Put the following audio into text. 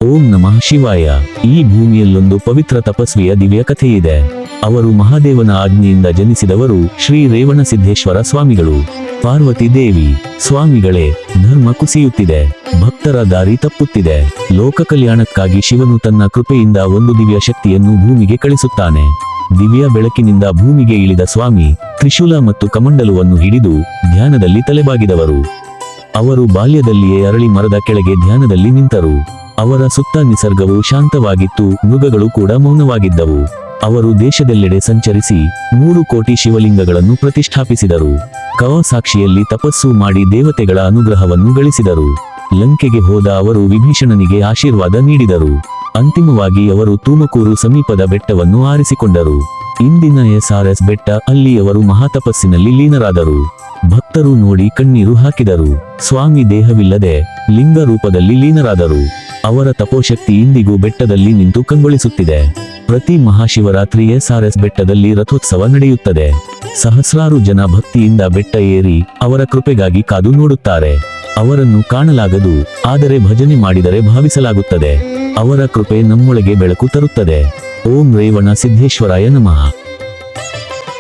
ಓಂ ನಮಃ ಶಿವಾಯ. ಈ ಭೂಮಿಯಲ್ಲೊಂದು ಪವಿತ್ರ ತಪಸ್ವಿಯ ದಿವ್ಯ ಕಥೆಯಿದೆ. ಅವರು ಮಹಾದೇವನ ಆಜ್ಞೆಯಿಂದ ಜನಿಸಿದವರು ಶ್ರೀ ರೇವಣಸಿದ್ದೇಶ್ವರ ಸ್ವಾಮಿಗಳು. ಪಾರ್ವತಿ ದೇವಿ, ಸ್ವಾಮಿಗಳೇ, ಧರ್ಮ ಕುಸಿಯುತ್ತಿದೆ, ಭಕ್ತರ ದಾರಿ ತಪ್ಪುತ್ತಿದೆ. ಲೋಕ ಕಲ್ಯಾಣಕ್ಕಾಗಿ ಶಿವನು ತನ್ನ ಕೃಪೆಯಿಂದ ಒಂದು ದಿವ್ಯ ಶಕ್ತಿಯನ್ನು ಭೂಮಿಗೆ ಕಳಿಸುತ್ತಾನೆ. ದಿವ್ಯ ಬೆಳಕಿನಿಂದ ಭೂಮಿಗೆ ಇಳಿದ ಸ್ವಾಮಿ ತ್ರಿಶೂಲ ಮತ್ತು ಕಮಂಡಲುವನ್ನು ಹಿಡಿದು ಧ್ಯಾನದಲ್ಲಿ ತಲೆಬಾಗಿದವರು. ಅವರು ಬಾಲ್ಯದಲ್ಲಿಯೇ ಅರಳಿ ಮರದ ಕೆಳಗೆ ಧ್ಯಾನದಲ್ಲಿ ನಿಂತರು. ಅವರ ಸುತ್ತ ನಿಸರ್ಗವು ಶಾಂತವಾಗಿತ್ತು, ಮೃಗಗಳು ಕೂಡ ಮೌನವಾಗಿದ್ದವು. ಅವರು ದೇಶದೆಲ್ಲೆಡೆ ಸಂಚರಿಸಿ 3 ಕೋಟಿ ಶಿವಲಿಂಗಗಳನ್ನು ಪ್ರತಿಷ್ಠಾಪಿಸಿದರು. ಕವಸಾಕ್ಷಿಯಲ್ಲಿ ತಪಸ್ಸು ಮಾಡಿ ದೇವತೆಗಳ ಅನುಗ್ರಹವನ್ನು ಗಳಿಸಿದರು. ಲಂಕೆಗೆ ಹೋದ ಅವರು ವಿಭೀಷಣನಿಗೆ ಆಶೀರ್ವಾದ ನೀಡಿದರು. ಅಂತಿಮವಾಗಿ ಅವರು ತುಮಕೂರು ಸಮೀಪದ ಬೆಟ್ಟವನ್ನು ಆರಿಸಿಕೊಂಡರು. ಇಂದಿನ SRS ಬೆಟ್ಟ. ಅಲ್ಲಿ ಅವರು ಮಹಾತಪಸ್ಸಿನಲ್ಲಿ ಲೀನರಾದರು. ಭಕ್ತರು ನೋಡಿ ಕಣ್ಣೀರು ಹಾಕಿದರು. ಸ್ವಾಮಿ ದೇಹವಿಲ್ಲದೆ ಲಿಂಗ ರೂಪದಲ್ಲಿ ಲೀನರಾದರು. ಅವರ ತಪೋಶಕ್ತಿ ಇಂದಿಗೂ ಬೆಟ್ಟದಲ್ಲಿ ನಿಂತು ಕಂಗೊಳಿಸುತ್ತಿದೆ. ಪ್ರತಿ ಮಹಾಶಿವರಾತ್ರಿ SRS ಬೆಟ್ಟದಲ್ಲಿ ರಥೋತ್ಸವ ನಡೆಯುತ್ತದೆ. ಸಹಸ್ರಾರು ಜನ ಭಕ್ತಿಯಿಂದ ಬೆಟ್ಟ ಏರಿ ಅವರ ಕೃಪೆಗಾಗಿ ಕಾದು ನೋಡುತ್ತಾರೆ. ಅವರನ್ನು ಕಾಣಲಾಗದು, ಆದರೆ ಭಜನೆ ಮಾಡಿದರೆ ಭಾವಿಸಲಾಗುತ್ತದೆ. ಅವರ ಕೃಪೆ ನಮ್ಮೊಳಗೆ ಬೆಳಕು ತರುತ್ತದೆ. ಓಂ ರೇವಣ ಸಿದ್ದೇಶ್ವರಾಯ ನಮಃ.